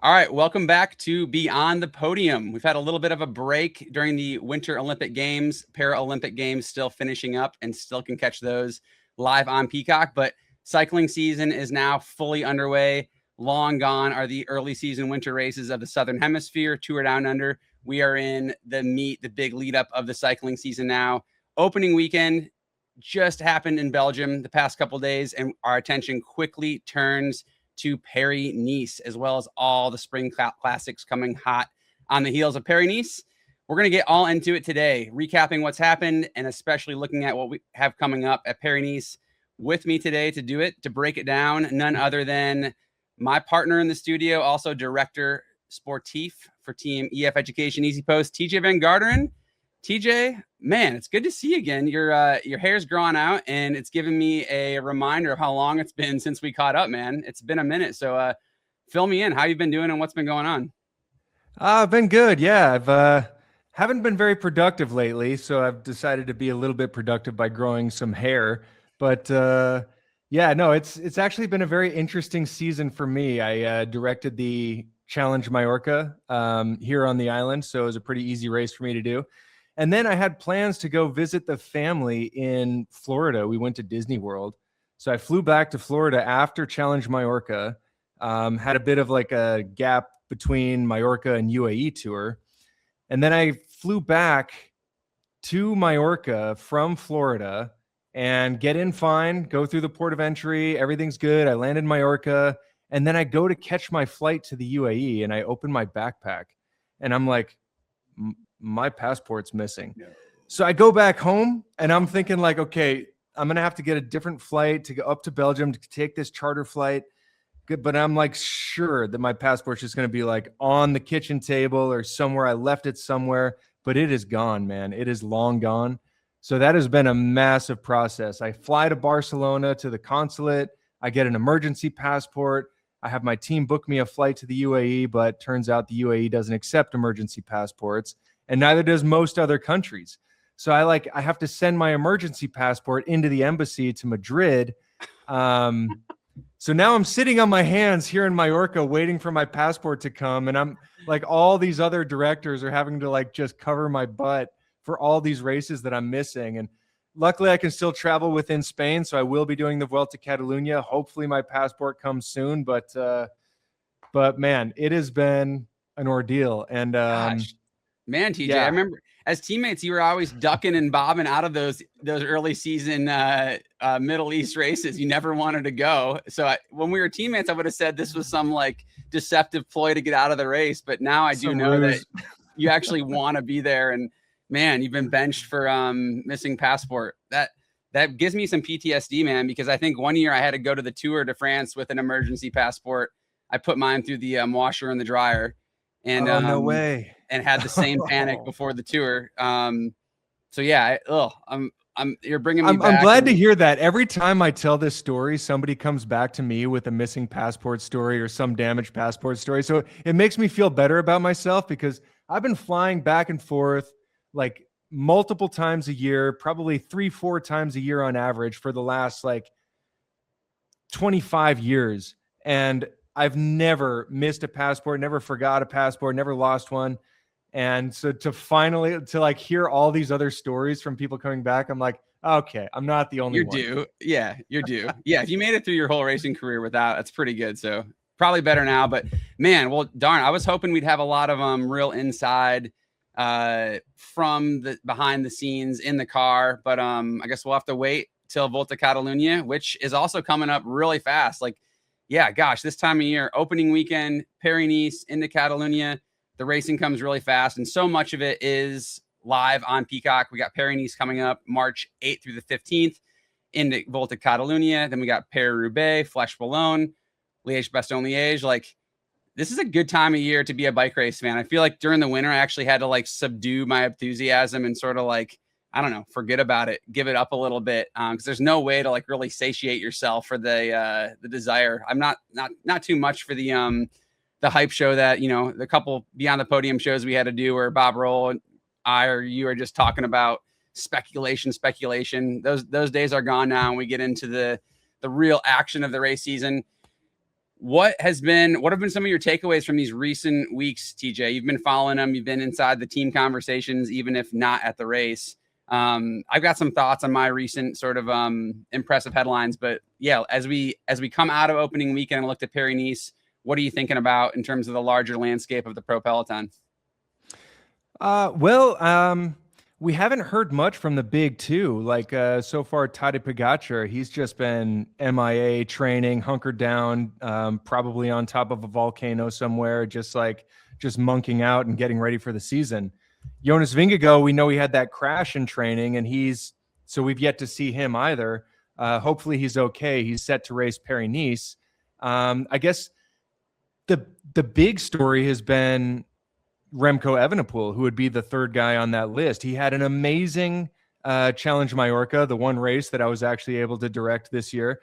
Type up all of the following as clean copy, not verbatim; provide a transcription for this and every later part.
All right, welcome back to Beyond the Podium. We've had a little bit of a break during the Winter Olympic Games, Paralympic Games still finishing up, and still can catch those live on Peacock. But cycling season is now fully underway. Long gone are the early season winter races of the Southern Hemisphere, Tour Down Under. We are in the big lead up of the cycling season now. Opening weekend just happened in Belgium the past couple days, and our attention quickly turns to Paris-Nice, as well as all the spring classics coming hot on the heels of Paris-Nice. We're going to get all into it today, recapping what's happened and especially looking at what we have coming up at Paris-Nice. With me today to do it, to break it down, none other than my partner in the studio, also director sportif for Team EF Education Easy Post, Tejay Van Garderen. Tejay, man, it's good to see you again. Your hair's growing out, and it's given me a reminder of how long it's been since we caught up, man. It's been a minute, so fill me in. How you been doing and what's been going on? I've been good. Yeah, I've haven't been very productive lately, so I've decided to be a little bit productive by growing some hair. But yeah, no, it's actually been a very interesting season for me. I directed the Challenge Mallorca here on the island, so it was a pretty easy race for me to do. And then I had plans to go visit the family in Florida. We went to Disney World. So I flew back to Florida after Challenge Mallorca, had a bit of like a gap between Mallorca and UAE tour. And then I flew back to Mallorca from Florida and get in fine, go through the port of entry. Everything's good. I landed in Mallorca. And then I go to catch my flight to the UAE and I open my backpack and I'm like, my passport's missing. Yeah. So I go back home and I'm thinking like, okay, I'm going to have to get a different flight to go up to Belgium to take this charter flight. Good. But I'm like, sure that my passport's just going to be like on the kitchen table or somewhere. I left it somewhere, but it is gone, man. It is long gone. So that has been a massive process. I fly to Barcelona to the consulate. I get an emergency passport. I have my team book me a flight to the UAE, but turns out the UAE doesn't accept emergency passports. And neither does most other countries. So I have to send my emergency passport into the embassy to Madrid. So now I'm sitting on my hands here in Mallorca waiting for my passport to come. And I'm like, all these other directors are having to like just cover my butt for all these races that I'm missing. And luckily I can still travel within Spain. So I will be doing the Vuelta Catalunya. Hopefully my passport comes soon. But man, it has been an ordeal. And man, Tejay, yeah. I remember as teammates, you were always ducking and bobbing out of those early season Middle East races. You never wanted to go. So when we were teammates, I would have said this was some like deceptive ploy to get out of the race. But now I do know that you actually want to be there. And man, you've been benched for missing passport. That gives me some PTSD, man, because I think one year I had to go to the Tour de France with an emergency passport. I put mine through the washer and the dryer. And no way. And had the same panic before the tour. So yeah, you're bringing me back. I'm glad to hear that. Every time I tell this story, somebody comes back to me with a missing passport story or some damaged passport story. So it makes me feel better about myself because I've been flying back and forth like multiple times a year, probably 3-4 times a year on average for the last like 25 years. And I've never missed a passport, never forgot a passport, never lost one. And so to like hear all these other stories from people coming back, I'm like, okay, I'm not the only one. You're due. Yeah, you're due. Yeah, if you made it through your whole racing career without, that's pretty good. So probably better now. But man, well, darn, I was hoping we'd have a lot of real inside from the behind the scenes in the car. But I guess we'll have to wait till Volta Catalunya, which is also coming up really fast. Like, yeah, gosh, this time of year, opening weekend, Paris-Nice into Catalunya, the racing comes really fast. And so much of it is live on Peacock. We got Paris-Nice coming up March 8th through the 15th into Volta Catalunya. Then we got Paris Roubaix, Flèche Wallonne, Liège-Bastogne-Liège. Like, this is a good time of year to be a bike race fan. I feel like during the winter, I actually had to like subdue my enthusiasm and sort of like, I don't know, forget about it, give it up a little bit. Cause there's no way to like really satiate yourself for the desire. I'm not too much for the hype show that, you know, the couple Beyond the Podium shows we had to do where Bob Roll and I, or you are just talking about speculation. Those days are gone now. And we get into the real action of the race season. what have been some of your takeaways from these recent weeks, Tejay? You've been following them. You've been inside the team conversations, even if not at the race. I've got some thoughts on my recent sort of impressive headlines, but yeah, as we come out of opening weekend and look at Paris-Nice, what are you thinking about in terms of the larger landscape of the pro peloton? We haven't heard much from the big two. Like so far, Tadej Pogačar, he's just been MIA training, hunkered down, probably on top of a volcano somewhere, just monking out and getting ready for the season. Jonas Vingegaard, we know he had that crash in training, and so we've yet to see him either. Hopefully he's okay. He's set to race Paris-Nice. I guess the big story has been Remco Evenepoel, who would be the third guy on that list. He had an amazing Challenge Mallorca, the one race that I was actually able to direct this year.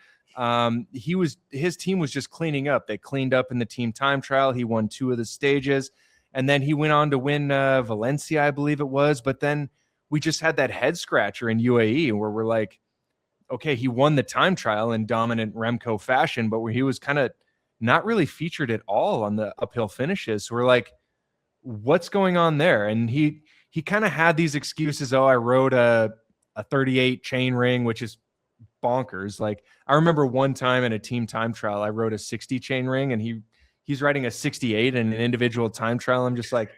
His team was just cleaning up. They cleaned up in the team time trial. He won 2 of the stages, and then he went on to win Valencia, I believe it was. But then we just had that head scratcher in UAE where we're like, okay, he won the time trial in dominant Remco fashion, but where he was kind of not really featured at all on the uphill finishes. So we're like, what's going on there? And he kind of had these excuses. Oh, I rode a 38 chain ring, which is bonkers. Like, I remember one time in a team time trial, I rode a 60 chain ring, and he's riding a 68 in an individual time trial. I'm just like,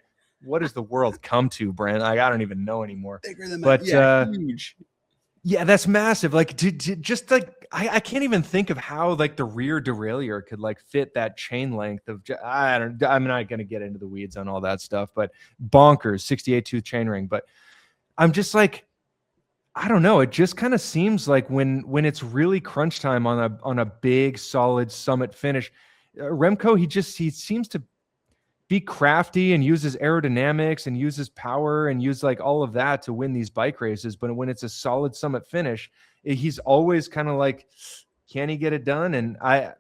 what does the world come to, Brent? I don't even know anymore. Bigger than but yeah, huge. Yeah, that's massive. Like, just like I can't even think of how like the rear derailleur could like fit that chain length of. I'm not going to get into the weeds on all that stuff, but bonkers 68 tooth chain ring. But I'm just like, I don't know. It just kind of seems like when it's really crunch time on a big solid summit finish, Remco he seems to be crafty and uses aerodynamics and uses power and use like all of that to win these bike races. But when it's a solid summit finish, he's always kind of like, can he get it done? And I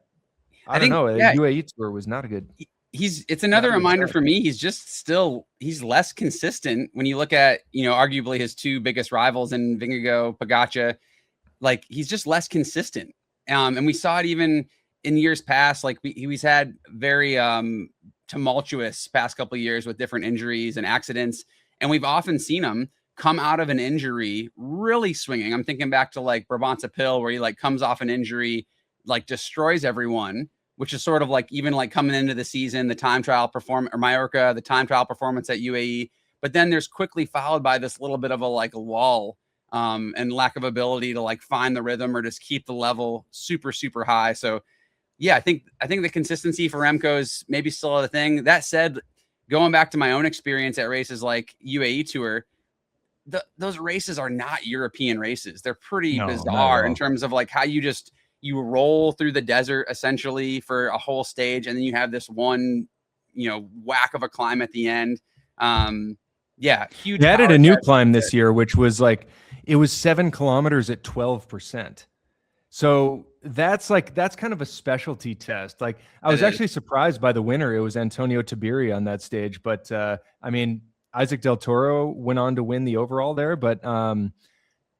don't know. The UAE tour was not a good. It's another reminder for me. He's less consistent when you look at, arguably his 2 biggest rivals in Vingegaard, Pogačar. Like, he's just less consistent. And we saw it even in years past. Like he's had very, tumultuous past couple of years with different injuries and accidents, and we've often seen him come out of an injury really swinging. I'm thinking back to like Brabant-Pil, where he like comes off an injury, like destroys everyone, which is sort of like even like coming into the season, the time trial Mallorca, the time trial performance at UAE, but then there's quickly followed by this little bit of a like lull and lack of ability to like find the rhythm or just keep the level super, super high. So yeah, I think the consistency for Remco is maybe still a thing. That said, going back to my own experience at races like UAE Tour, those races are not European races. They're pretty bizarre in terms of like how you roll through the desert essentially for a whole stage, and then you have this one, whack of a climb at the end. Huge. They added a new climb this year, which was like, it was 7 kilometers at 12%. So that's kind of a specialty test. Like, I was actually surprised by the winner. It was Antonio Tabiri on that stage, but I mean, Isaac Del Toro went on to win the overall there, but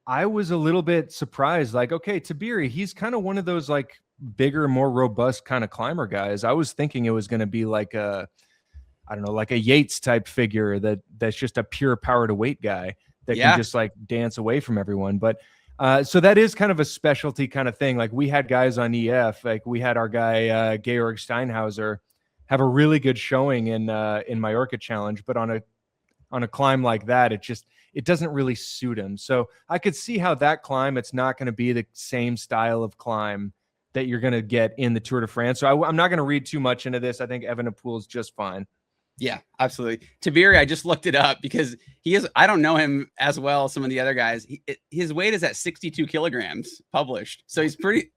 I was a little bit surprised. Like, okay, Tabiri, he's kind of one of those like bigger, more robust kind of climber guys. I was thinking it was going to be like like a Yates type figure that's just a pure power to weight guy that can just like dance away from everyone. But so that is kind of a specialty kind of thing. Like, we had guys on EF, like we had our guy Georg Steinhauser have a really good showing in Mallorca Challenge, but on a climb like that, it doesn't really suit him. So I could see how that climb, it's not going to be the same style of climb that you're going to get in the Tour de France. So I'm not going to read too much into this. I think Evenepoel is just fine. Yeah, absolutely. Tabiri, I just looked it up because I don't know him as well as some of the other guys. His weight is at 62 kilograms published. So he's pretty.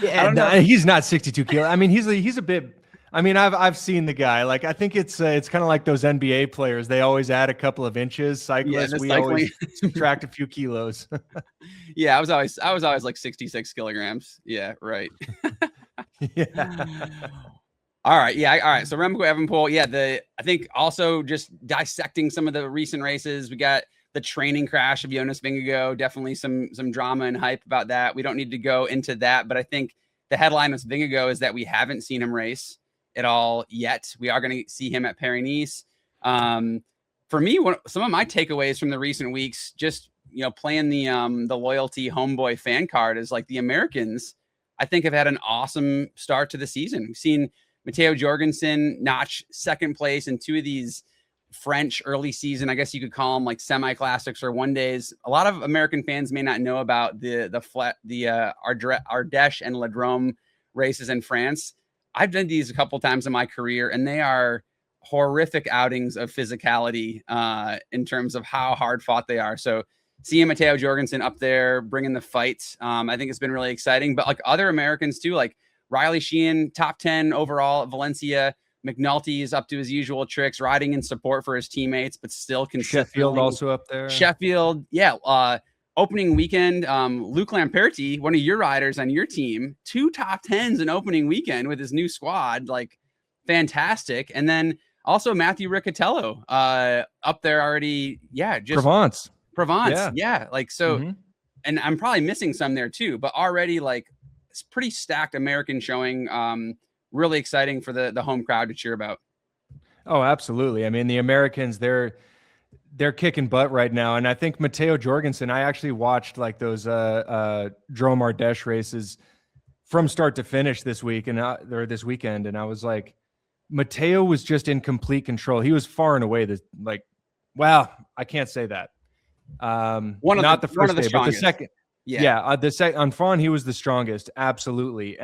He's not 62 kilos. I mean, he's a bit. I mean, I've seen the guy. Like, I think it's kind of like those NBA players. They always add a couple of inches. Cyclists, we always subtract a few kilos. Yeah, I was always like 66 kilograms. Yeah, right. Yeah. All right. Yeah. All right. So Remco Evenepoel. Yeah. I think also just dissecting some of the recent races, we got the training crash of Jonas Vingegaard. Definitely some drama and hype about that. We don't need to go into that, but I think the headline with Vingegaard is that we haven't seen him race at all yet. We are going to see him at Paris-Nice. For me, some of my takeaways from the recent weeks, just, playing the loyalty homeboy fan card, is like the Americans, I think, have had an awesome start to the season. We've seen Matteo Jorgensen notch second place in 2 of these French early season, I guess you could call them like semi-classics or one days. A lot of American fans may not know about the Ardèche and La Drôme races in France. I've done these a couple times in my career, and they are horrific outings of physicality in terms of how hard fought they are. So seeing Matteo Jorgensen up there bringing the fights, I think it's been really exciting. But like other Americans too, like Riley Sheehan, top 10 overall at Valencia. McNulty is up to his usual tricks, riding in support for his teammates, but still consistently. Sheffield also up there. Sheffield, yeah. Opening weekend, Luke Lamperti, one of your riders on your team, 2 top 10s in opening weekend with his new squad, like fantastic. And then also Matthew Riccatello up there already. Yeah, just Provence. Yeah. Like, so, and I'm probably missing some there too, but already like it's pretty stacked American showing. Really exciting for the home crowd to cheer about. Oh, absolutely. I mean, the Americans, they're kicking butt right now. And I think Matteo Jorgensen, I actually watched like those Drôme Ardèche races from start to finish this week or this weekend. And I was like, Matteo was just in complete control. He was far and away I can't say that. Not the first day, but the second. Yeah. On Fawn, he was the strongest. Absolutely.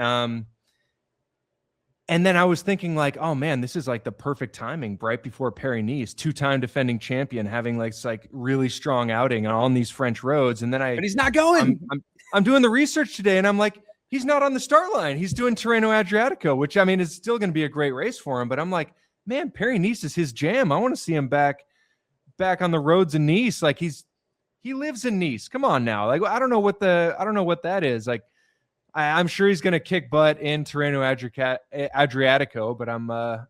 And then I was thinking like, oh man, this is like the perfect timing right before Paris-Nice, 2-time defending champion, having like really strong outing on these French roads. And then but he's not going. I'm doing the research today, and I'm like, he's not on the start line. He's doing Tirreno Adriatico, which I mean is still going to be a great race for him. But I'm like, man, Paris-Nice is his jam. I want to see him back on the roads in Nice. Like he lives in Nice. Come on now. Like I don't know what that is. Like I'm sure he's going to kick butt in Tirreno Adriatico, but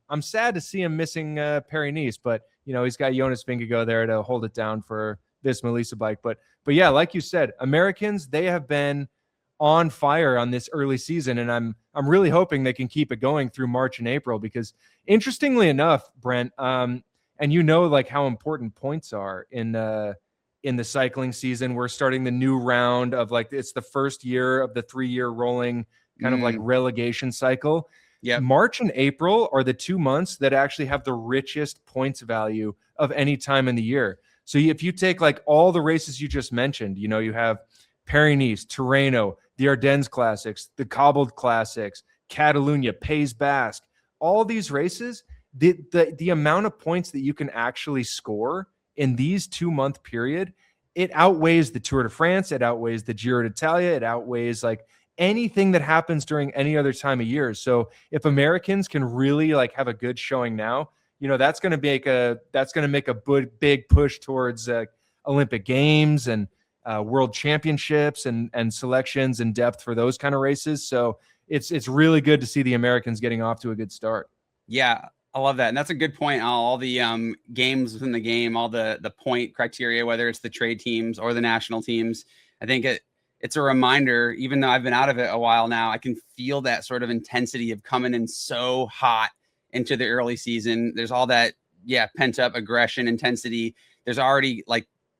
I'm sad to see him missing Paris-Nice. But he's got Jonas Vingegaard there to hold it down for this Melissa bike. But yeah, like you said, Americans, they have been on fire on this early season, and I'm really hoping they can keep it going through March and April, because interestingly enough, Brent, and like how important points are in the cycling season. We're starting the new round of like, it's the first year of the 3-year rolling kind of like relegation cycle. Yeah. March and April are the 2 months that actually have the richest points value of any time in the year. So if you take like all the races you just mentioned, you have Paris-Nice, Tirreno, the Ardennes Classics, the Cobbled Classics, Catalunya, Pays Basque, all these races, the amount of points that you can actually score in these 2-month period, it outweighs the Tour de France, it outweighs the Giro d'Italia, it outweighs like anything that happens during any other time of year. So if Americans can really like have a good showing now, that's going to make a big push towards Olympic Games and World Championships and selections and depth for those kind of races. So it's really good to see the Americans getting off to a good start. Yeah. I love that. And that's a good point. All the games within the game, all the point criteria, whether it's the trade teams or the national teams. I think it's a reminder, even though I've been out of it a while now, I can feel that sort of intensity of coming in so hot into the early season. There's all that, pent up aggression, intensity. There's already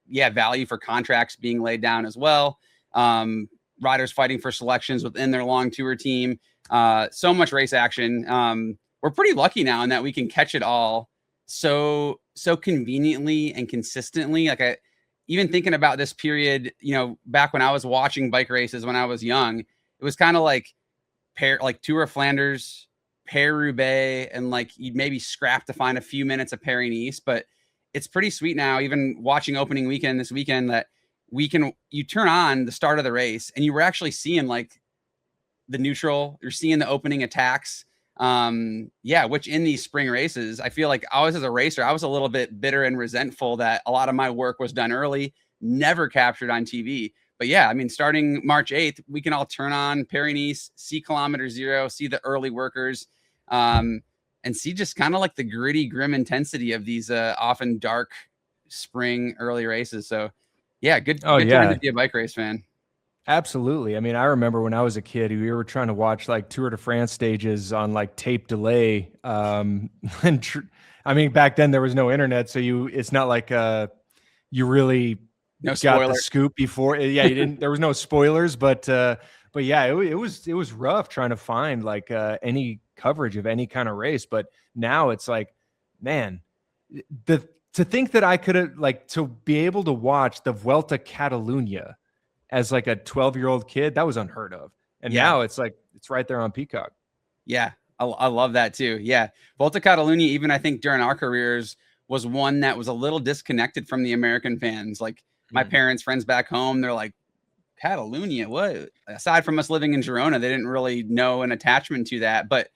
value for contracts being laid down as well. Riders fighting for selections within their long tour team. So much race action. We're pretty lucky now in that we can catch it all so conveniently and consistently. Like even thinking about this period, back when I was watching bike races when I was young, it was kind of like Tour of Flanders, Paris Roubaix, and like you'd maybe scrap to find a few minutes of Paris-Nice. But it's pretty sweet now, even watching opening weekend this weekend, that you turn on the start of the race and you were actually seeing like the neutral, you're seeing the opening attacks. Which in these spring races, I feel like I was, as a racer, I was a little bit bitter and resentful that a lot of my work was done early, never captured on TV. But yeah, I mean, starting March 8th, we can all turn on Paris-Nice, see kilometer zero, see the early workers, and see just kind of like the gritty, grim intensity of these often dark spring early races. So yeah, good time to be a bike race fan. Absolutely. I mean, I remember when I was a kid, we were trying to watch like Tour de France stages on like tape delay. And I mean, back then there was no internet, so it's not like you really No got the spoiler. scoop before. Yeah, you didn't. There was no spoilers, but yeah, it was rough trying to find like any coverage of any kind of race. But now it's like, man, to think that I could have like to be able to watch the Vuelta Catalunya as like a 12-year-old kid, that was unheard of. And now it's like, it's right there on Peacock. Yeah. I love that too. Yeah. Volta Catalunya, even I think during our careers, was one that was a little disconnected from the American fans. Like my parents, friends back home, they're like, Catalunya, what? Aside from us living in Girona, they didn't really know an attachment to that. But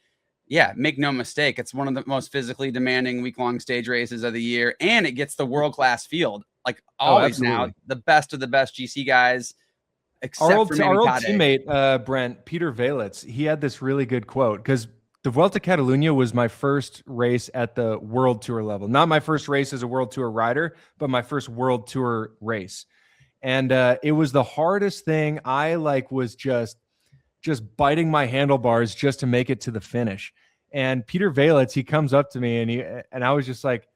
yeah, make no mistake, it's one of the most physically demanding week-long stage races of the year. And it gets the world-class field. Like always now, the best of the best GC guys. Our old teammate, Brent, Peter Velits, he had this really good quote, because the Vuelta Catalunya was my first race at the World Tour level. Not my first race as a World Tour rider, but my first World Tour race. And it was the hardest thing. I was just biting my handlebars just to make it to the finish. And Peter Velits, he comes up to me and I was just like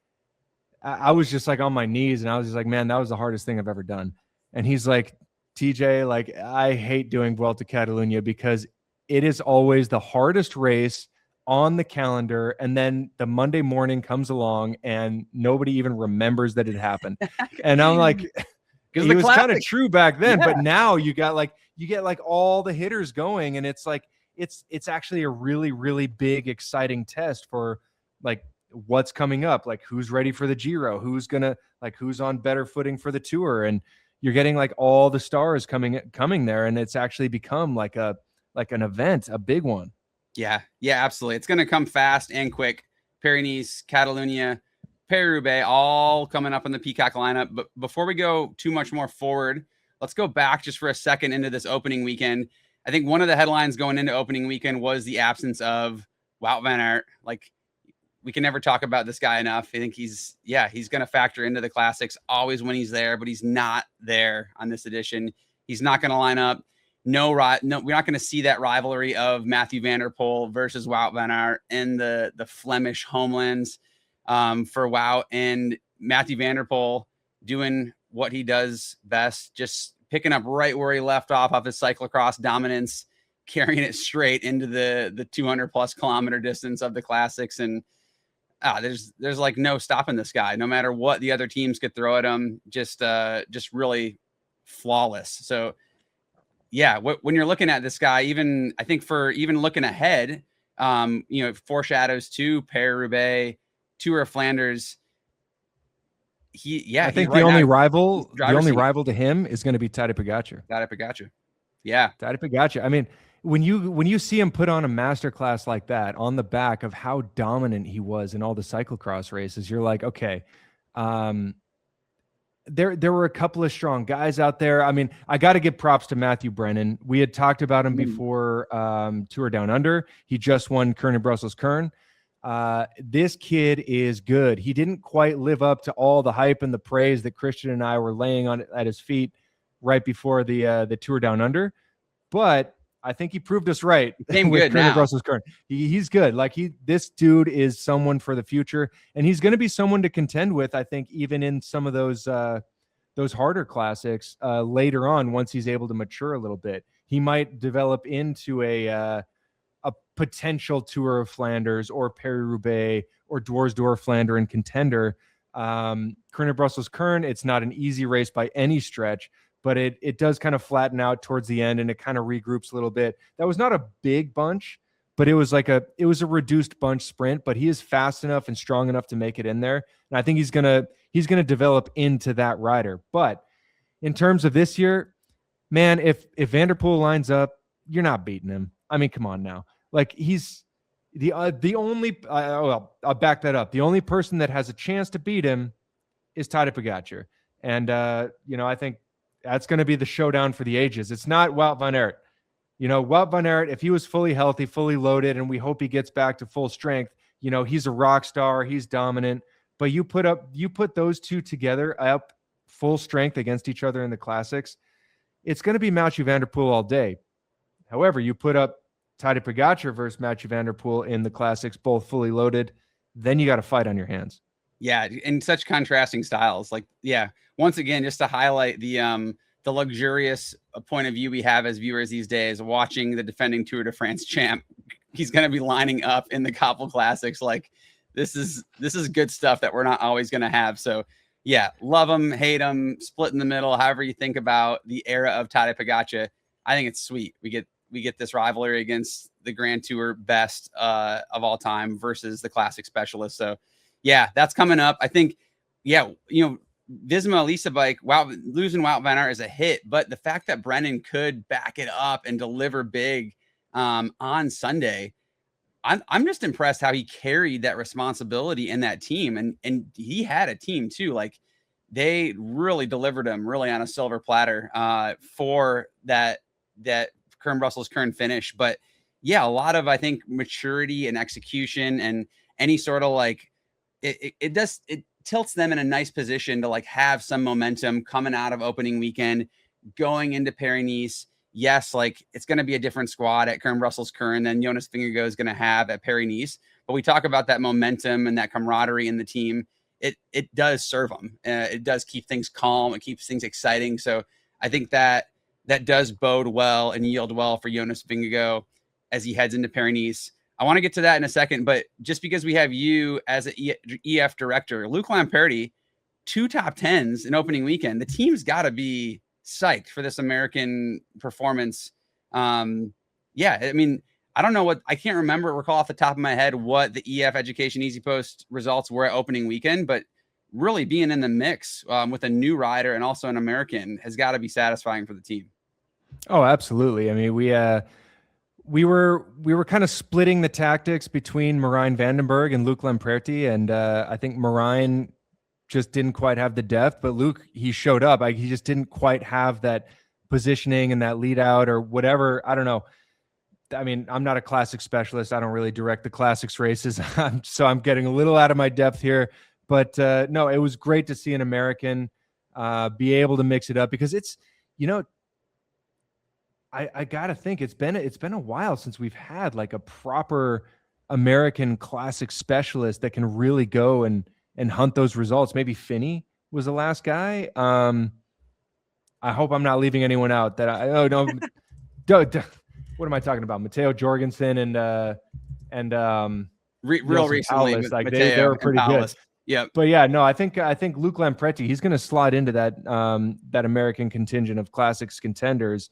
on my knees, and I was just like, man, that was the hardest thing I've ever done. And he's like, TJ, like, I hate doing Vuelta Catalunya because it is always the hardest race on the calendar. And then the Monday morning comes along and nobody even remembers that it happened. And I'm like, it was kind of true back then, but now you get like all the hitters going, and it's like, it's actually a really, really big, exciting test for like what's coming up, like who's ready for the Giro, who's on better footing for the Tour. And you're getting like all the stars coming there, and it's actually become like an event, a big one. Yeah, absolutely. It's going to come fast and quick. Paris-Nice, Catalunya, Paris Roubaix, all coming up in the Peacock lineup. But before we go too much more forward, let's go back just for a second into this opening weekend. I think one of the headlines going into opening weekend was the absence of Wout van Aert. Like, we can never talk about this guy enough. I think he's going to factor into the classics always when he's there, but he's not there on this edition. He's not going to line up. No, we're not going to see that rivalry of Mathieu van der Poel versus Wout van Aert in the Flemish homelands for Wout, and Mathieu van der Poel doing what he does best, just picking up right where he left off his cyclocross dominance, carrying it straight into the 200 plus kilometer distance of the classics. And there's like no stopping this guy, no matter what the other teams could throw at him. Just really flawless. So yeah, when you're looking at this guy, even I think for even looking ahead, foreshadows to Paris Roubaix, Tour of Flanders. I think the only rival to him is going to be Tadej Pogačar. Yeah, Tadej Pogačar. I mean, when you see him put on a masterclass like that on the back of how dominant he was in all the cyclocross races, you're like, okay, there were a couple of strong guys out there. I mean, I got to give props to Matthew Brennan. We had talked about him before Tour Down Under. He just won Kuurne Brussels Kuurne. This kid is good. He didn't quite live up to all the hype and the praise that Christian and I were laying on at his feet right before the Tour Down Under, but I think he proved us right. Came good now. Brussels Kuurne. He's good. Like this dude is someone for the future, and he's going to be someone to contend with. I think even in some of those harder classics later on, once he's able to mature a little bit, he might develop into a potential Tour of Flanders or Paris-Roubaix or Dwars-Door Flandern contender. Kuurne Brussels Kuurne, it's not an easy race by any stretch, but it does kind of flatten out towards the end, and it kind of regroups a little bit. That was not a big bunch, but it was a reduced bunch sprint, but he is fast enough and strong enough to make it in there. And I think he's going to develop into that rider. But in terms of this year, man, if Van der Poel lines up, you're not beating him. I mean, come on now. Like, he's the only I'll back that up. The only person that has a chance to beat him is Tadej Pogačar. And I think that's going to be the showdown for the ages. It's not Wout van Aert. Wout van Aert, if he was fully healthy, fully loaded, and we hope he gets back to full strength, he's a rock star, he's dominant. But you put those two together up full strength against each other in the classics, it's going to be Mathieu van der Poel all day. However, you put up Tadej Pogačar versus Mathieu van der Poel in the classics, both fully loaded, then you got a fight on your hands. Yeah, in such contrasting styles. Like, yeah, once again, just to highlight the luxurious point of view we have as viewers these days, watching the defending Tour de France champ. He's going to be lining up in the Koppel Classics. Like, this is good stuff that we're not always going to have. So yeah, love him, hate him, split in the middle, however you think about the era of Tadej Pogačar. I think it's sweet. We get this rivalry against the Grand Tour best of all time versus the classic specialist. So yeah, that's coming up. I think, yeah, Visma Elisa bike, wow, losing Wout van Aert is a hit, but the fact that Brennan could back it up and deliver big on Sunday, I'm just impressed how he carried that responsibility in that team. And he had a team too. Like, they really delivered him really on a silver platter for that Kern-Brussels-Kern finish. But yeah, a lot of, I think, maturity and execution and any sort of like, it tilts them in a nice position to like have some momentum coming out of opening weekend, going into Paris-Nice. Yes, like, it's going to be a different squad at Kern-Brussels-Kern than Jonas Vingegaard is going to have at Paris-Nice. But we talk about that momentum and that camaraderie in the team. It does serve them. It does keep things calm. It keeps things exciting. So I think that does bode well and yield well for Jonas Vingegaard as he heads into Paris-Nice. I want to get to that in a second, but just because we have you as an EF director, Luc Lamperti, 2 top 10s in opening weekend, the team's got to be psyched for this American performance. Yeah, I mean, I don't know I can't recall off the top of my head what the EF Education Easy Post results were at opening weekend, but really being in the mix with a new rider and also an American has got to be satisfying for the team. Oh, absolutely. I mean, we were kind of splitting the tactics between Marijn Vandenberg and Luc Lamperti, and I think Marijn just didn't quite have the depth, but Luc, he showed up. He just didn't quite have that positioning and that lead out or whatever. I don't know. I mean, I'm not a classic specialist. I don't really direct the classics races. So I'm getting a little out of my depth here, but no, it was great to see an American be able to mix it up, because it's, I gotta think it's been a while since we've had like a proper American classic specialist that can really go and hunt those results. Maybe Finney was the last guy. I hope I'm not leaving anyone out that what am I talking about? Matteo Jorgensen and real recently, Paulus, like they were pretty good. Yeah, but yeah, no, I think Luc Lamperti, he's going to slide into that American contingent of classics contenders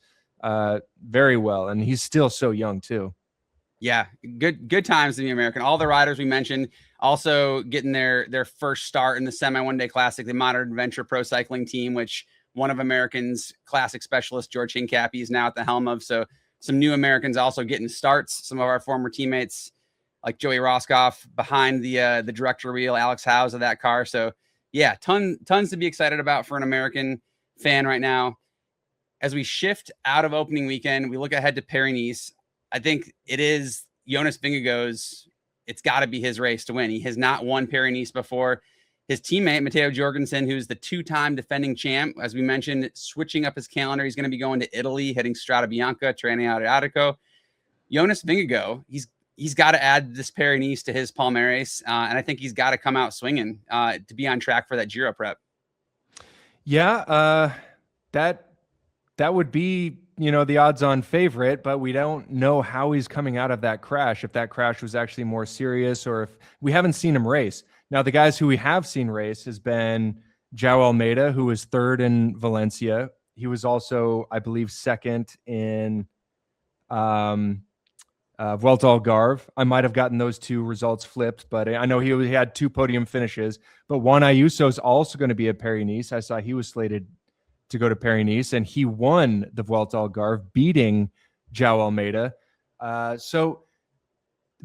very well, and he's still so young too. Yeah, good times in the American. All the riders we mentioned also getting their first start in the semi one-day classic, the Modern Adventure Pro Cycling Team, which one of Americans' classic specialist George Hincapie is now at the helm of. So some new Americans also getting starts. Some of our former teammates like Joey Roscoff behind the director wheel, Alex Howes of that car. So yeah, tons to be excited about for an American fan right now. As we shift out of opening weekend, we look ahead to Paris-Nice. I think it is Jonas Vingegaard's. It's got to be his race to win. He has not won Paris-Nice before. His teammate, Matteo Jorgensen, who's the 2-time defending champ, as we mentioned, switching up his calendar. He's going to be going to Italy, hitting Strada Bianca, Tirreno Adriatico. Jonas Vingegaard, he's got to add this Paris-Nice to his palmarès, and I think he's got to come out swinging to be on track for that Giro prep. Yeah, that would be, the odds-on favorite, but we don't know how he's coming out of that crash, if that crash was actually more serious or if we haven't seen him race. Now, the guys who we have seen race has been João Almeida, who was 3rd in Valencia. He was also, I believe, 2nd in Vuelta Algarve. I might have gotten those 2 results flipped, but I know he had 2 podium finishes. But Juan Ayuso is also going to be at Paris-Nice. I saw he was slated to go to Paris-Nice, and he won the Vuelta Algarve, beating João Almeida. So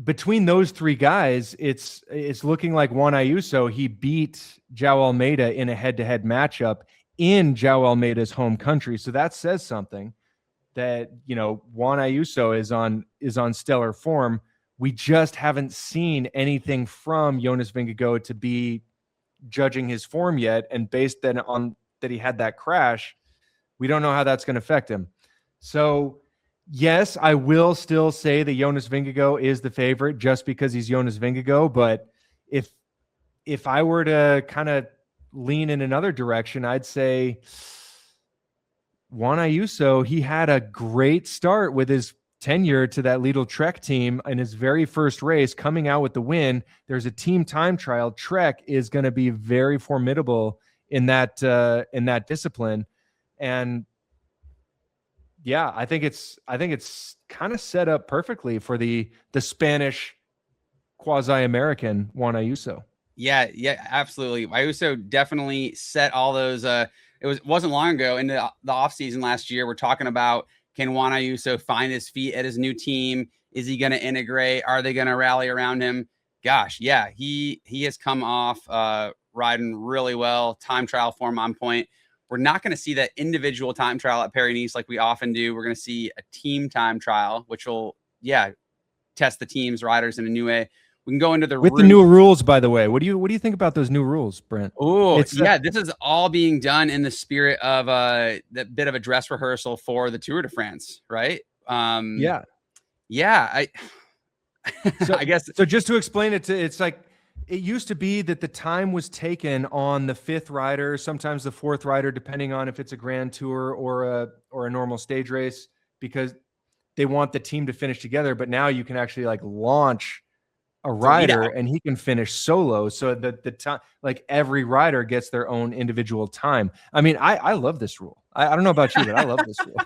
between those 3 guys, it's looking like Juan Ayuso, he beat João Almeida in a head-to-head matchup in João Almeida's home country. So that says something, that Juan Ayuso is on stellar form. We just haven't seen anything from Jonas Vingegaard to be judging his form yet, and based then on that he had that crash, We don't know how that's going to affect him. So yes, I will still say that Jonas Vingegaard is the favorite just because he's Jonas Vingegaard. But if I were to kind of lean in another direction, I'd say Juan Ayuso. He had a great start with his tenure to that Lidl Trek team in his very first race, coming out with the win. There's a team time trial. Trek is going to be very formidable in that discipline. And yeah, I think it's kind of set up perfectly for the Spanish quasi-American Juan Ayuso. Yeah, absolutely. Ayuso definitely set all those. It wasn't long ago in the off season last year. We're talking about, can Juan Ayuso find his feet at his new team? Is he going to integrate? Are they going to rally around him? Gosh, yeah, he has come off riding really well. Time trial form on point. We're not going to see that individual time trial at Paris-Nice like we often do. We're going to see a team time trial, which will, test the team's riders in a new way. We can go into the new rules, by the way. What do you think about those new rules, Brent? Oh, this is all being done in the spirit of the bit of a dress rehearsal for the Tour de France, right? I guess. So just to explain it, it's like it used to be that the time was taken on the fifth rider, sometimes the fourth rider, depending on if it's a Grand Tour or a normal stage race, because they want the team to finish together. But now you can actually like launch a rider and he can finish solo, so that the time, like every rider gets their own individual time. I mean, I love this rule. I don't know about you, but I love this rule.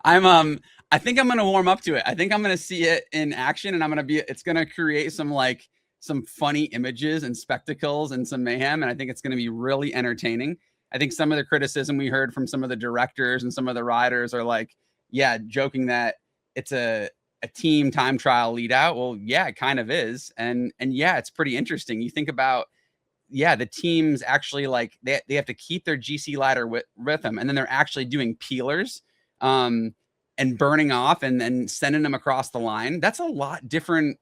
I think I'm going to warm up to it. I think I'm going to see it in action, and it's going to create some funny images and spectacles and some mayhem. And I think it's going to be really entertaining. I think some of the criticism we heard from some of the directors and some of the riders are like, joking that it's a team time trial lead out. Well, yeah, it kind of is. And it's pretty interesting. You think about, the teams actually like they have to keep their GC ladder with them. And then they're actually doing peelers and burning off and then sending them across the line. That's a lot different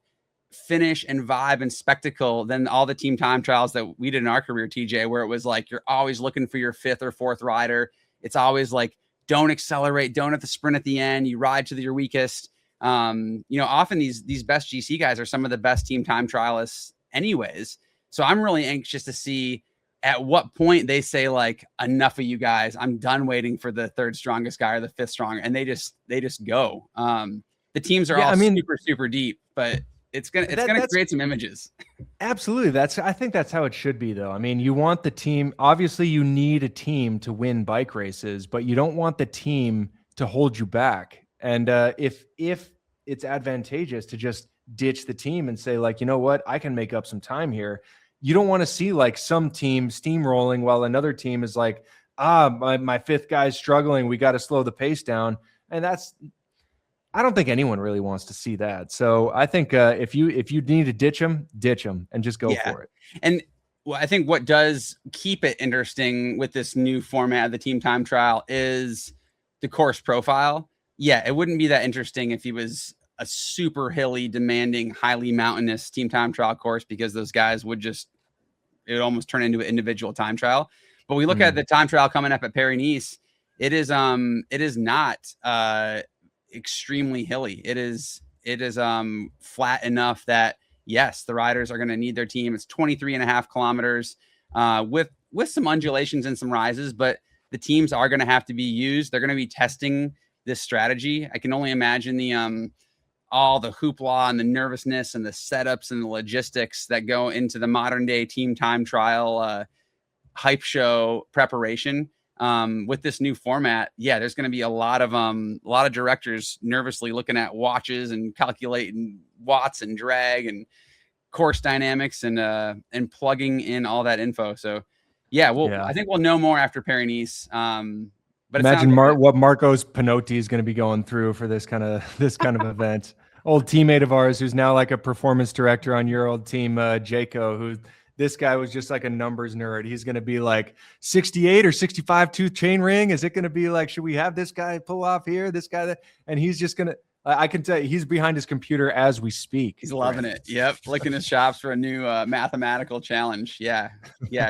finish and vibe and spectacle than all the team time trials that we did in our career, TJ, where it was like, you're always looking for your fifth or fourth rider. It's always like, don't accelerate, don't have to sprint at the end. You ride to your weakest. Often these best GC guys are some of the best team time trialists anyways. So I'm really anxious to see at what point they say like, enough of you guys, I'm done waiting for the third strongest guy or the fifth strong. And they just go. The teams are super, super deep, but it's going to create some images. Absolutely. I think that's how it should be, though. I mean, you want the team, obviously you need a team to win bike races, but you don't want the team to hold you back. And if it's advantageous to just ditch the team and say like, you know what, I can make up some time here. You don't want to see like some team steamrolling while another team is like, my fifth guy's struggling. We got to slow the pace down. And I don't think anyone really wants to see that. So I think if you need to ditch them and just go for it. And I think what does keep it interesting with this new format of the team time trial is the course profile. Yeah, it wouldn't be that interesting if he was a super hilly, demanding, highly mountainous team time trial course, because those guys it would almost turn into an individual time trial. But we look at the time trial coming up at Paris-Nice, it is not extremely hilly. It is flat enough that yes, the riders are going to need their team. It's 23.5 kilometers with some undulations and some rises, but the teams are going to have to be used. They're going to be testing this strategy. I can only imagine all the hoopla and the nervousness and the setups and the logistics that go into the modern day team time trial hype show preparation. With this new format, there's going to be a lot of directors nervously looking at watches and calculating watts and drag and course dynamics and plugging in all that info. So I think we'll know more after Paris-Nice. But imagine what Marcos Pinotti is going to be going through for this kind of event. Old teammate of ours who's now like a performance director on your old team, Jaco, who this guy was just like a numbers nerd. He's going to be like 68 or 65 tooth chain ring. Is it going to be like, should we have this guy pull off here? This guy that, and he's just going to, I can tell you, he's behind his computer as we speak. He's loving it. Yep. Licking his chops for a new mathematical challenge. Yeah.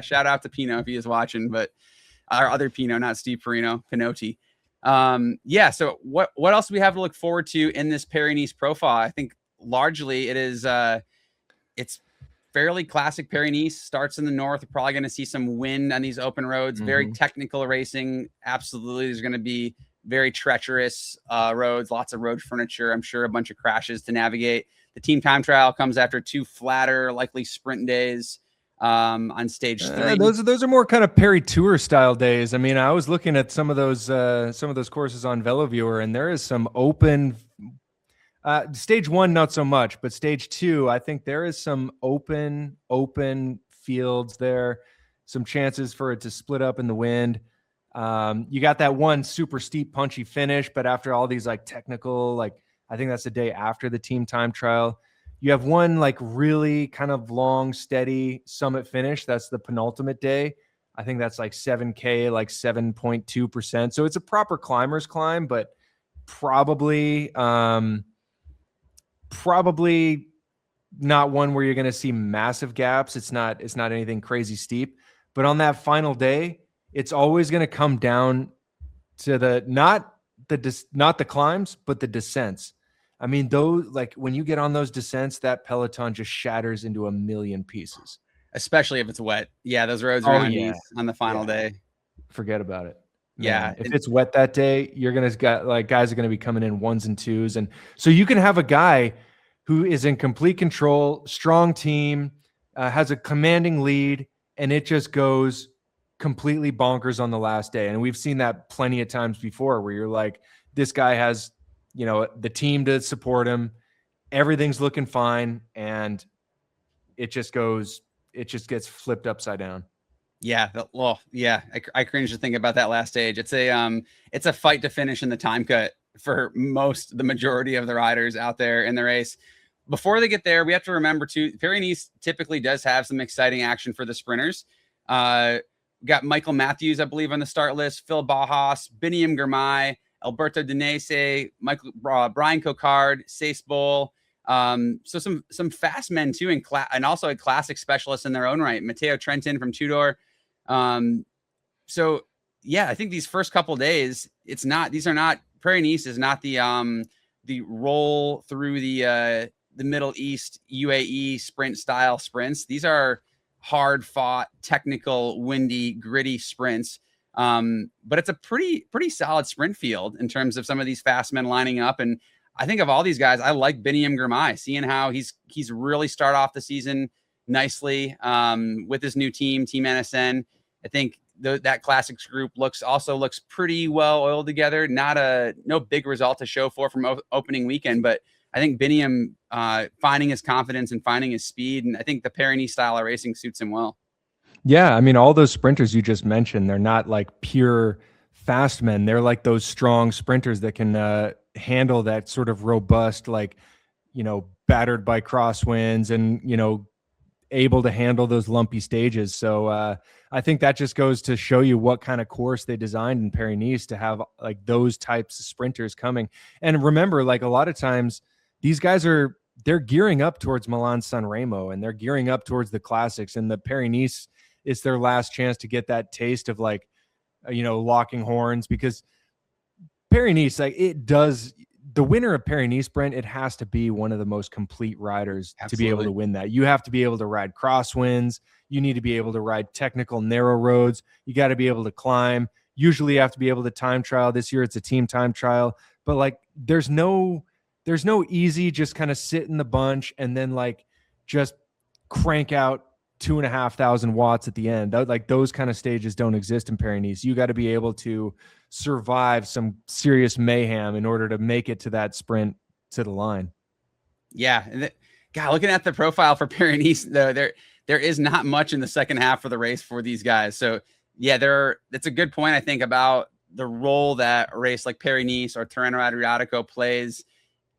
Shout out to Pino if he is watching, but our other Pinot, not Steve Perino, Pinotti. Yeah. So what else do we have to look forward to in this Paris-Nice profile? I think largely it is, it's fairly classic Paris-Nice. Starts in the north. We're probably going to see some wind on these open roads. Very technical racing. Absolutely. There's going to be very treacherous roads, lots of road furniture. I'm sure a bunch of crashes to navigate. The team time trial comes after 2 flatter, likely sprint days on stage 3. Those are more kind of Perry Tour style days. I mean, I was looking at some of those courses on VeloViewer, and there is some open. Stage 1, not so much, but stage 2, I think there is some open fields there, some chances for it to split up in the wind. You got that one super steep, punchy finish, but after all these like technical, like I think that's the day after the team time trial. You have one like really kind of long, steady summit finish. That's the penultimate day. I think that's like 7K, like 7.2%. So it's a proper climber's climb, but probably not one where you're going to see massive gaps. It's not anything crazy steep, but on that final day, it's always going to come down to not the climbs, but the descents. I mean, those, like when you get on those descents, that Peloton just shatters into a million pieces. Especially if it's wet. Yeah, those roads are on the final day. Forget about it. Man, yeah. If it's wet that day, you're going to got like guys are going to be coming in 1s and 2s. And so you can have a guy who is in complete control, strong team, has a commanding lead, and it just goes completely bonkers on the last day. And we've seen that plenty of times before where you're like, this guy has, the team to support him. Everything's looking fine. And it just gets flipped upside down. Yeah. Well, yeah, I cringe to think about that last stage. It's a fight to finish in the time cut for the majority of the riders out there in the race. Before they get there, we have to remember too, Paris-Nice typically does have some exciting action for the sprinters. Got Michael Matthews, I believe, on the start list, Phil Bajas, Biniam Girmay, Alberto Danese, Brian Cocard, Cees Bol. So some fast men too, and also a classic specialist in their own right, Matteo Trentin from Tudor. So yeah, I think these first couple of days, Paris-Nice is not the roll through the Middle East UAE sprint style sprints. These are hard fought, technical, windy, gritty sprints. But it's a pretty solid sprint field in terms of some of these fast men lining up. And I think of all these guys, I like Biniam Girmay, seeing how he's really start off the season nicely with his new team NSN. I think that classics group looks pretty well oiled together. No big result to show for from opening weekend, but I think Biniam finding his confidence and finding his speed, and I think the Paris-Nice style of racing suits him well. Yeah, I mean, all those sprinters you just mentioned, they're not like pure fast men. They're like those strong sprinters that can handle that sort of robust, like, battered by crosswinds and, able to handle those lumpy stages. So I think that just goes to show you what kind of course they designed in Paris-Nice to have like those types of sprinters coming. And remember, like a lot of times these guys they're gearing up towards Milan-San Remo, and they're gearing up towards the classics, and the Paris-Nice is their last chance to get that taste of like, locking horns, because Paris-Nice, like the winner of Paris-Nice, Brent, it has to be one of the most complete riders. Absolutely. To be able to win that. You have to be able to ride crosswinds. You need to be able to ride technical narrow roads. You got to be able to climb. Usually you have to be able to time trial. This year it's a team time trial, but like there's no easy just kind of sit in the bunch and then like just crank out 2,500 watts at the end. Like those kind of stages don't exist in Paris-Nice. You got to be able to survive some serious mayhem in order to make it to that sprint to the line. Yeah. God, looking at the profile for Paris-Nice, though, there is not much in the second half of the race for these guys. So yeah, that's a good point, I think, about the role that a race like Paris-Nice or Tirreno Adriatico plays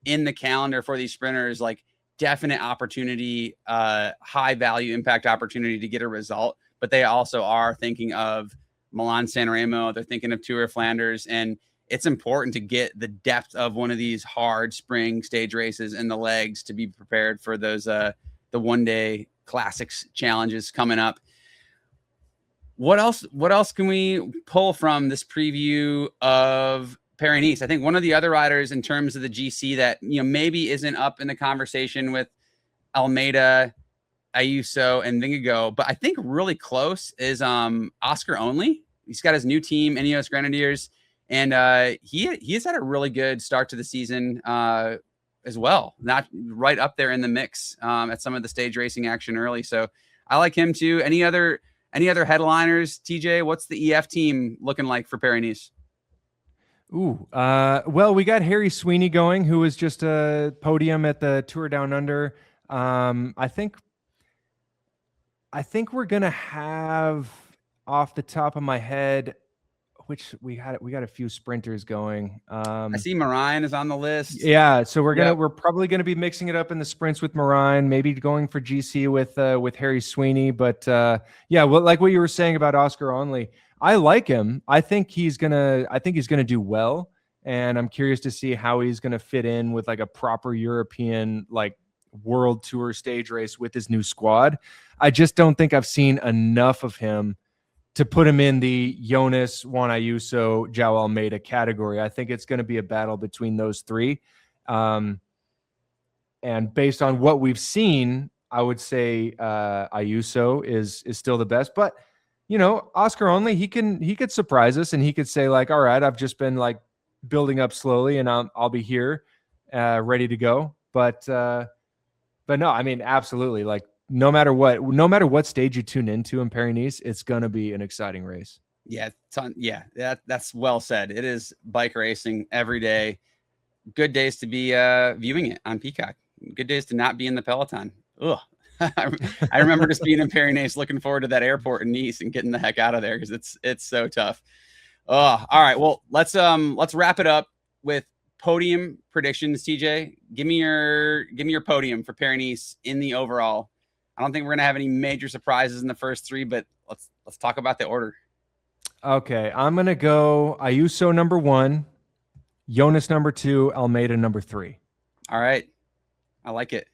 in the calendar for these sprinters. Like, definite opportunity, high value impact opportunity to get a result, but they also are thinking of Milan-San Remo. They're thinking of Tour of Flanders, and it's important to get the depth of one of these hard spring stage races in the legs to be prepared for those, the one day classics challenges coming up. What else can we pull from this preview of Paris-Nice? I think one of the other riders in terms of the GC that, maybe isn't up in the conversation with Almeida, Ayuso, and Vingegaard, but I think really close is Oscar Only. He's got his new team, Ineos Grenadiers, and he has had a really good start to the season as well. Not right up there in the mix at some of the stage racing action early. So I like him too. Any other headliners, TJ? What's the EF team looking like for Paris-Nice? Well, we got Harry Sweeney going, who was just a podium at the Tour Down Under. I think we're gonna have, off the top of my head, which we got a few sprinters going. I see Marine is on the list. Yeah, so we're probably gonna be mixing it up in the sprints with Marine, maybe going for GC with Harry Sweeney. But like what you were saying about Oscar Only, I like him. I think he's gonna do well, and I'm curious to see how he's gonna fit in with like a proper European World Tour stage race with his new squad. I just don't think I've seen enough of him to put him in the Jonas, Juan Ayuso, João Almeida category. I think it's going to be a battle between those three. And based on what we've seen, I would say Ayuso is still the best. But, Oscar Only, he could surprise us, and he could say all right, I've just been building up slowly, and I'll be here ready to go. But no, I mean, absolutely. No matter what stage you tune into in Paris-Nice, it's going to be an exciting race. Yeah. That's well said. It is bike racing every day. Good days to be viewing it on Peacock. Good days to not be in the Peloton. Ugh. I remember just being in Paris-Nice, looking forward to that airport in Nice and getting the heck out of there because it's so tough. Oh, all right. Well, let's wrap it up with podium predictions. TJ, give me your podium for Paris-Nice in the overall. I don't think we're going to have any major surprises in the first three, but let's talk about the order. Okay, I'm going to go Ayuso number 1, Jonas number 2, Almeida number 3. All right. I like it.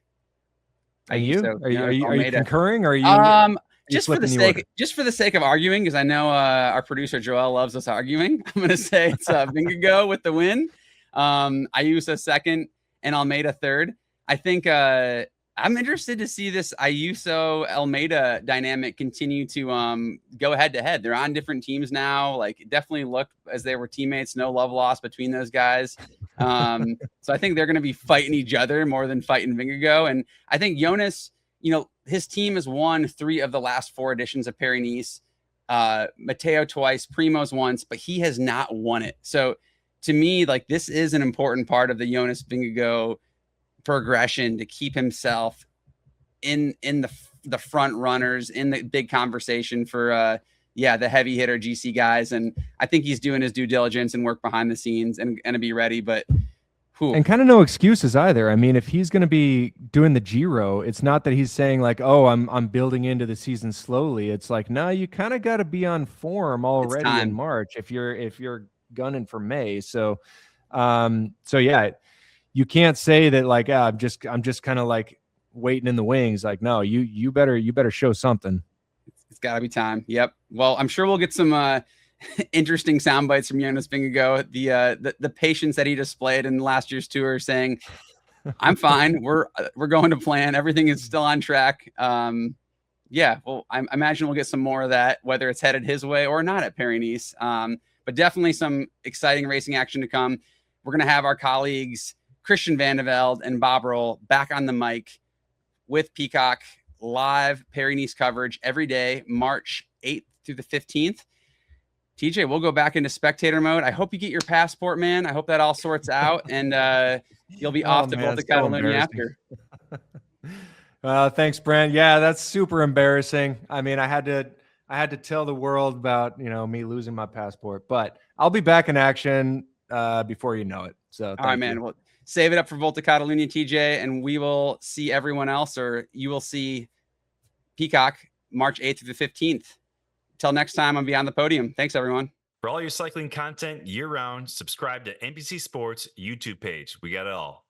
Are you concurring, or are you just for the sake of arguing, because I know our producer Joel loves us arguing, I'm going to say it's Vingegaard with the win, Ayuso second, and Almeida third. I think I'm interested to see this Ayuso Almeida dynamic continue to go head to head. They're on different teams now. It definitely looked as they were teammates, no love lost between those guys. So I think they're going to be fighting each other more than fighting Vingegaard. And I think Jonas, his team has won 3 of the last 4 editions of Paris-Nice. Matteo twice, Primo's once, but he has not won it. So to me, this is an important part of the Jonas Vingegaard progression to keep himself in the front runners, in the big conversation for the heavy hitter GC guys. And I think he's doing his due diligence and work behind the scenes and to be ready, but and kind of no excuses either. I mean, if he's going to be doing the Giro, it's not that he's saying I'm building into the season slowly. It's no, you kind of got to be on form already in March if you're gunning for May. So yeah, you can't say that I'm just kind of waiting in the wings. No, you better show something. It's got to be time. Yep. Well, I'm sure we'll get some interesting sound bites from Jonas Vingegaard. The patience that he displayed in last year's tour, saying, "I'm fine. We're going to plan. Everything is still on track." Well, I imagine we'll get some more of that, whether it's headed his way or not at Paris-Nice. But definitely some exciting racing action to come. We're going to have our colleagues Christian Van de Velde and Bob Roll back on the mic with Peacock live Paris-Nice coverage every day, March 8th through the 15th. TJ, we'll go back into spectator mode. I hope you get your passport, man. I hope that all sorts out, and you'll be off to Vuelta Catalunya after. Thanks, Brent. Yeah, that's super embarrassing. I mean, I had to tell the world about me losing my passport, but I'll be back in action before you know it. So all right, man. Well, save it up for Vuelta Catalunya, TJ, and we will see everyone else, or you will see Peacock March 8th through the 15th. Till next time on Beyond the Podium. Thanks, everyone. For all your cycling content year-round, subscribe to NBC Sports YouTube page. We got it all.